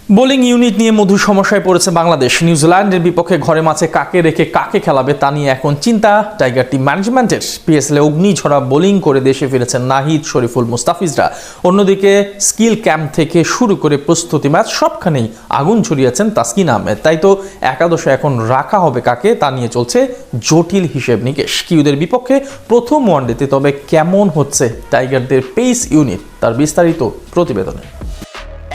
Bowling unit নিয়ে মধুর সমস্যায় পড়েছে বাংলাদেশ। নিউজিল্যান্ডের বিপক্ষে ঘরে মাঝে কাকে রেখে কাকে খেলাবে তা নিয়ে এখন চিন্তা টাইগার টিম ম্যানেজমেন্টের। পিএসএলে অগ্নিঝরা বোলিং করে দেশে ফিরেছেন নাহিদ, শরীফুল, মুস্তাফিজরা। অন্যদিকে স্কিল ক্যাম্প থেকে শুরু করে প্রস্তুতি ম্যাচ সবখানেই আগুন ছড়িয়েছেন তাসকিন আহমেদ। তাই তো একাদশে এখন রাখা হবে কাকে তা নিয়ে চলছে জটিল হিসেব নিকেশ। কিউদের বিপক্ষে প্রথম ওয়ানডেতে তবে কেমন হচ্ছে টাইগারদের পেস ইউনিট, তার বিস্তারিত প্রতিবেদনে।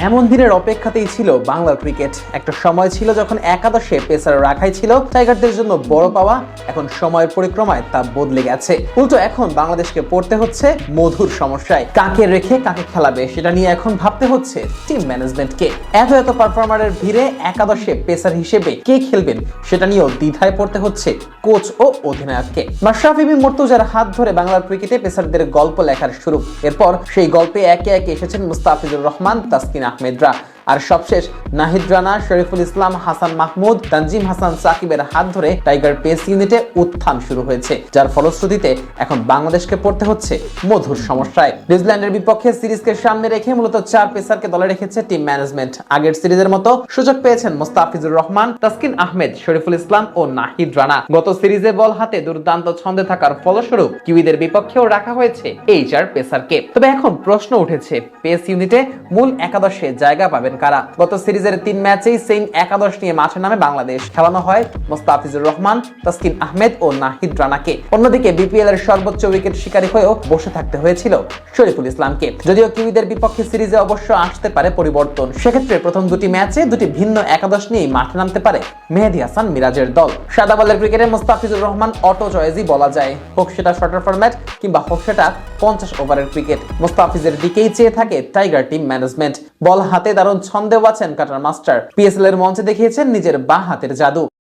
এমন দিনের অপেক্ষাতেই ছিল বাংলার ক্রিকেট। একটা সময় ছিল যখন একাদশে পেসার রাখাই ছিল টাইগারদের জন্য বড় পাওয়া। এখন সময়ের পরিক্রমায় তা বদলে গেছে। উল্টো এখন বাংলাদেশকে পড়তে হচ্ছে মধুর সমস্যায়। কাকে রেখে কাকে খেলাবে সেটা নিয়ে এখন ভাবতে হচ্ছে টিম ম্যানেজমেন্টকে। এত পারফর্মারের ভিড়ে একাদশে পেসার হিসেবে কে খেলবেন সেটা নিয়েও দ্বিধায় পড়তে হচ্ছে কোচ ও অধিনায়ককে। মাশরাফি বিন মুর্তজার হাত ধরে বাংলার ক্রিকেটে পেসারদের গল্প লেখার শুরু। এরপর সেই গল্পে একে একে এসেছেন মুস্তাফিজুর রহমান, তাসকিন আহমেদরা। আর সবশেষ নাহিদ রানা, শরীফুল ইসলাম, হাসান মাহমুদ, তানজিম হাসান সাকিবের হাত ধরে টাইগার পেস ইউনিটে উত্থান শুরু হয়েছে, যার ফলশ্রুতিতে এখন বাংলাদেশকে পড়তে হচ্ছে মধুর সমস্যায়। নিউজিল্যান্ডের বিপক্ষে সিরিজকে সামনে রেখে মূলত 4 পেসারকে দলে রেখেছে টিম ম্যানেজমেন্ট। আগের সিরিজের মতো সুযোগ পেয়েছেন মুস্তাফিজুর রহমান, তাসকিন আহমেদ, শরীফুল ইসলাম ও নাহিদ রানা। গত সিরিজে বল হাতে দুর্দান্ত ছন্দে থাকার ফলস্বরূপ কিউইদের বিপক্ষেও রাখা হয়েছে এই 4 পেসারকে। তবে এখন প্রশ্ন উঠেছে পেস ইউনিটে মূল একাদশে জায়গা পাবেন কারা। গত সিরিজের 3 ম্যাচেই সেম একাদশ নিয়ে মাঠে নামে বাংলাদেশ। খেলানো হয় মুস্তাফিজুর রহমান, তাসকিন আহমেদ ও নাহিদ রানাকে। অন্যদিকে বিপিএল এর সর্বোচ্চ উইকেট শিকারী হয়েও বসে থাকতে হয়েছিল শরীফুল ইসলামকে। যদিও কিউইদের বিপক্ষে সিরিজে অবশ্য আসতে পারে পরিবর্তন। সেক্ষেত্রে প্রথম 2টি ম্যাচে 2টি ভিন্ন একাদশ নিয়েই মাঠে নামতে পারে মেহেদী হাসান মিরাজের দল। সাদা বলের ক্রিকেটে মুস্তাফিজুর রহমান অটো চয়েসই বলা যায়। হোক সেটা শর্টার ফরম্যাট কিংবা হোক সেটা 50 ওভারের ক্রিকেট, মুস্তাফিজের দিকেই চেয়ে থাকে টাইগার টিম ম্যানেজমেন্ট। বল হাতে দারুণ ছন্দেও আছেন কাটার মাস্টার। পিএসএল এর মঞ্চে দেখিয়েছেন নিজের বাঁ হাতের জাদু।